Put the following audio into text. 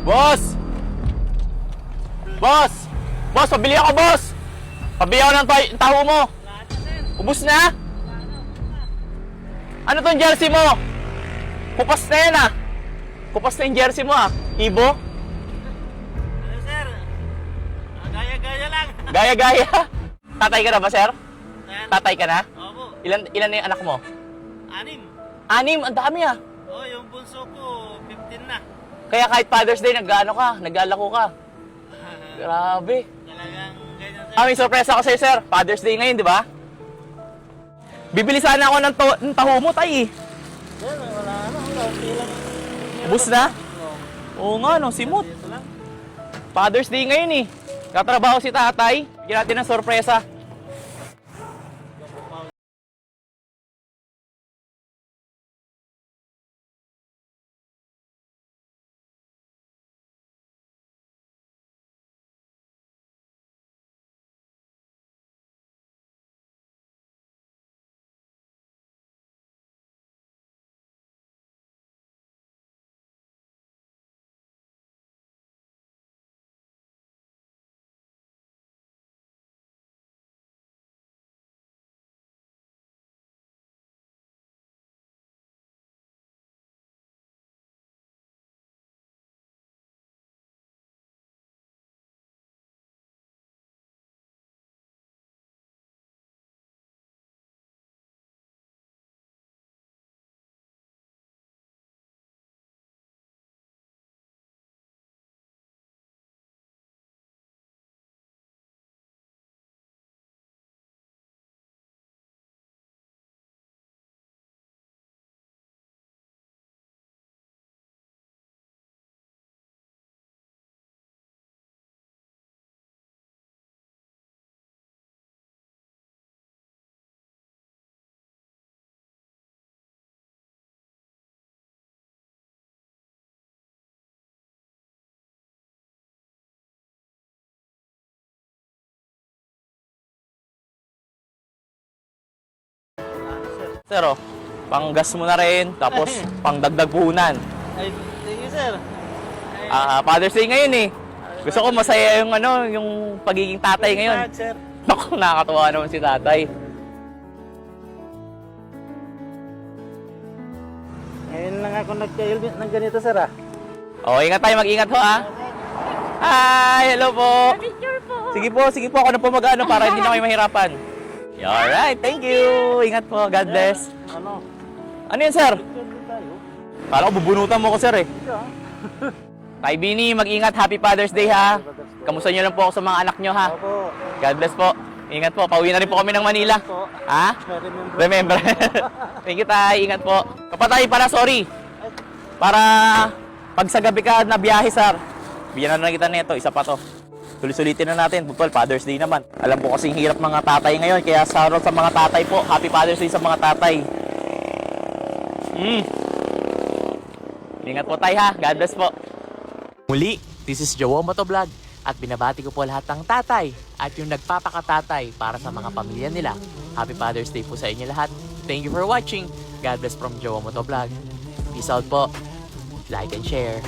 Boss! Boss! Boss, pabili ako, boss! Pabili ako ng taho mo. Ubus na? Ano tong jersey mo? Kupas na yan ah. Kupas na yung jersey mo ah. Ibo? Ano sir? Gaya-gaya lang. Gaya-gaya. Tatay ka na ba, sir? Ayan. Tatay ka na? Opo. Ilan na yung anak mo? 6. 6? Ang dami ah. Oh, yung bunso ko, 15 na. Kaya kahit Father's Day, nag-ano ka? Naglalako ka. Grabe. Talagang ganyan sir. May sorpresa ako sa'yo, sir. Father's Day ngayon, di ba? Bibili sana ako ng taho mo, tay. Sir, wala lang. Ubus na? Oo nga, no, simot. Dito lang. Father's Day ngayon eh. Katrabaho si tatay. Bigyan natin ng sorpresa. Sir, oh, panggas mo na rin, tapos pangdagdag puhunan. Ay, thank you sir. Ay, Father's Day ngayon eh. Gusto ko masaya yung yung pagiging tatay ngayon. lahat, sir. Naku, nakakatuwa naman si tatay. Ngayon lang ako nagka-helmet ng ganito sir ah. Oh, ingat tayo, mag-ingat ho ah. Hi, hello po. Picture po. Sige po, ako na po mag-ano para hindi na kayo mahirapan. Alright, thank you. Ingat po, God bless. Ano? Ano yun, sir? Picture din tayo. Kala ko bubunutan mo ko, sir eh. Ito ah. Tay Bini, mag-ingat. Happy Father's Day ha. Kamusta nyo lang po ako sa mga anak nyo ha. Opo. God bless po. Ingat po. Pauwi na rin po kami ng Manila. Po. Ha? Remember. Thank you, tay. Ingat po. Kapatay pala, sorry. Para pag sa gabi ka na biyahe, sir. Bigyan na kita nito. Isa pa to. Sulit-sulitin na natin. Bukol, Father's Day naman. Alam po kasing hirap mga tatay ngayon. Kaya shoutout sa mga tatay po. Happy Father's Day sa mga tatay. Ingat po tay ha. God bless po. Muli, this is Jowo Motovlog. At binabati ko po lahat ng tatay at yung nagpapakatatay para sa mga pamilya nila. Happy Father's Day po sa inyo lahat. Thank you for watching. God bless from Jowo Motovlog. Peace out po. Like and share.